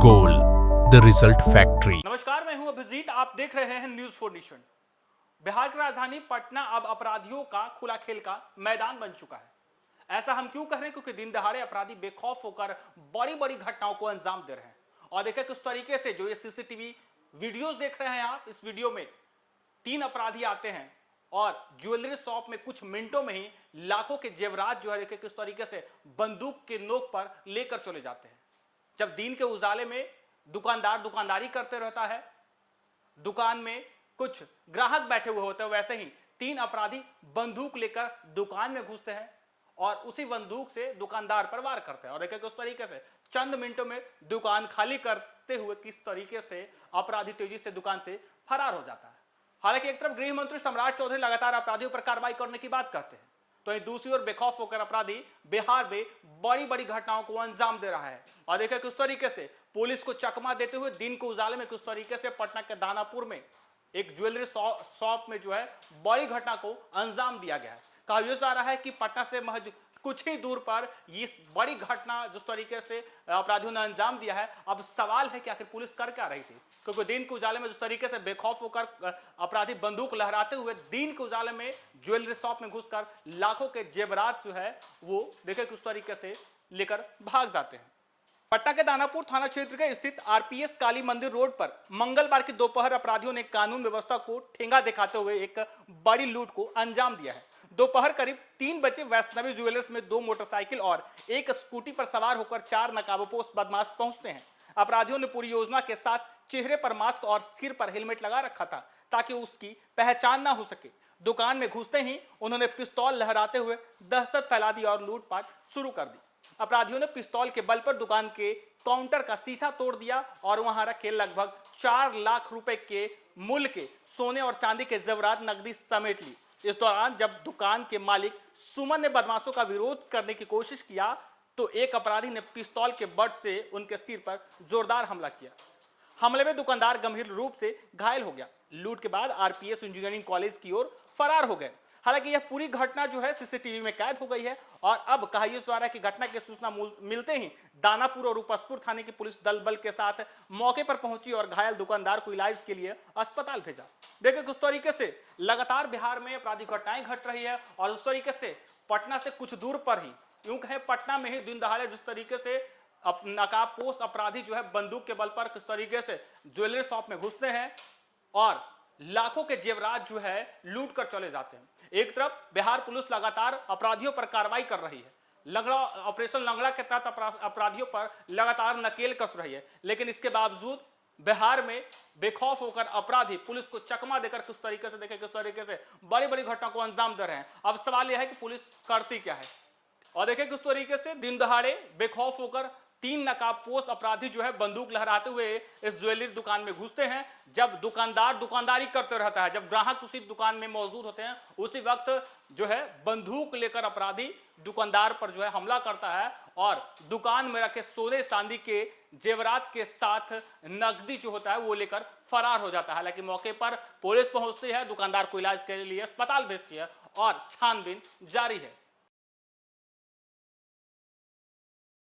Gold, the result factory. नमस्कार, मैं हूं अभिजीत। आप देख रहे हैं न्यूज 4 नेशन। बिहार की राजधानी पटना अब अपराधियों का खुला खेल का मैदान बन चुका है। ऐसा हम क्यों कह रहे हैं? क्योंकि दिन दहाड़े अपराधी बेखौफ होकर बड़ी बड़ी घटनाओं को अंजाम दे रहे हैं। और देखिए किस तरीके से जो ये सीसीटीवी वीडियोस देख रहे हैं आप, इस वीडियो में 3 अपराधी आते हैं और ज्वेलरी शॉप में कुछ मिनटों में ही लाखों के जेवरात जो है देखिए किस तरीके से बंदूक के नोक पर लेकर चले जाते हैं। जब दिन के उजाले में दुकानदार दुकानदारी करते रहता है, दुकान में कुछ ग्राहक बैठे हुए होते हैं, वैसे ही 3 अपराधी बंदूक लेकर दुकान में घुसते हैं और उसी बंदूक से दुकानदार पर वार करते हैं। और देखिए किस तरीके से चंद मिनटों में दुकान खाली करते हुए किस तरीके से अपराधी तेजी से दुकान से फरार हो जाता है। हालांकि एक तरफ गृह मंत्री सम्राट चौधरी लगातार अपराधियों पर कार्रवाई करने की बात करते हैं, तो वहीं दूसरी ओर बेखौफ होकर अपराधी बिहार में बड़ी बड़ी घटनाओं को अंजाम दे रहा है। और देखिए किस तरीके से पुलिस को चकमा देते हुए दिन के उजाले में किस तरीके से पटना के दानापुर में एक ज्वेलरी शॉप में जो है बड़ी घटना को अंजाम दिया गया है। कहा यह जा रहा है कि पटना से महज कुछ ही दूर पर इस बड़ी घटना जिस तरीके से अपराधियों ने अंजाम दिया है, अब सवाल है कि आखिर पुलिस कर क्या रही थी? क्योंकि दिन के उजाले में जिस तरीके से बेखौफ होकर अपराधी बंदूक लहराते हुए दिन के उजाले में ज्वेलरी शॉप में घुसकर लाखों के जेवरात जो है वो देखिए किस तरीके से लेकर भाग जाते हैं। पटना के दानापुर थाना क्षेत्र के स्थित आरपीएस काली मंदिर रोड पर मंगलवार की दोपहर अपराधियों ने कानून व्यवस्था को ठेंगा दिखाते हुए एक बड़ी लूट को अंजाम दिया है। दोपहर करीब 3 बजे वैष्णवी ज्वेलर्स में 2 मोटरसाइकिल और एक स्कूटी पर सवार होकर 4 नकाबपोश बदमाश पहुंचते हैं। अपराधियों ने पूरी योजना के साथ चेहरे पर मास्क और सिर पर हेलमेट लगा रखा था ताकि उसकी पहचान ना हो सके। दुकान में घुसते ही उन्होंने पिस्तौल लहराते हुए दहशत फैला दी और लूटपाट शुरू कर दी। अपराधियों ने पिस्तौल के बल पर दुकान के काउंटर का शीशा तोड़ दिया और वहां रखे लगभग 4 लाख रुपए के मूल्य के सोने और चांदी के जेवरात नकदी समेट ली। इस दौरान जब दुकान के मालिक सुमन ने बदमाशों का विरोध करने की कोशिश किया तो एक अपराधी ने पिस्तौल के बट से उनके सिर पर जोरदार हमला किया। हमले में दुकानदार गंभीर रूप से घायल हो गया। लूट के बाद आरपीएस इंजीनियरिंग कॉलेज की ओर फरार हो गए। हालांकि यह पूरी घटना जो है सीसीटीवी में कैद हो गई है और अब कहा यह जा रहा है कि घटना की सूचना मिलते ही दानापुर और उपसपुर थाने की पुलिस दल बल के साथ मौके पर पहुंची और घायल दुकानदार को इलाज के लिए अस्पताल भेजा। देखिए किस तरीके से लगातार बिहार में अपराधी घटनाएं घट रही है और उस तरीके से पटना से कुछ दूर पर ही, यूं कहें पटना में ही दिन दहाड़े जिस तरीके से नकाबपोश अपराधी जो है बंदूक के बल पर किस तरीके से ज्वेलरी शॉप में घुसते हैं और लाखों के जेवरात जो है लूट कर चले जाते हैं। एक तरफ बिहार पुलिस लगातार अपराधियों पर कार्रवाई कर रही है, लंगड़ा ऑपरेशन लंगड़ा के तहत अपराधियों पर लगातार नकेल कस रही है, लेकिन इसके बावजूद बिहार में बेखौफ होकर अपराधी पुलिस को चकमा देकर किस तरीके से देखे किस तरीके से बड़ी बड़ी घटना को अंजाम दे रहे हैं। अब सवाल यह है कि पुलिस करती क्या है? और देखिए किस तरीके से दिन दहाड़े बेखौफ होकर 3 नकाबपोश अपराधी जो है बंदूक लहराते हुए इस ज्वेलरी दुकान में घुसते हैं। जब दुकानदार दुकानदारी करते रहता है, जब ग्राहक उसी दुकान में मौजूद होते हैं, उसी वक्त जो है बंदूक लेकर अपराधी दुकानदार पर जो है हमला करता है और दुकान में रखे सोने चांदी के जेवरात के साथ नकदी जो होता है वो लेकर फरार हो जाता है। हालांकि मौके पर पुलिस पहुंचती है, दुकानदार को इलाज के लिए अस्पताल भेजती है और छानबीन जारी है।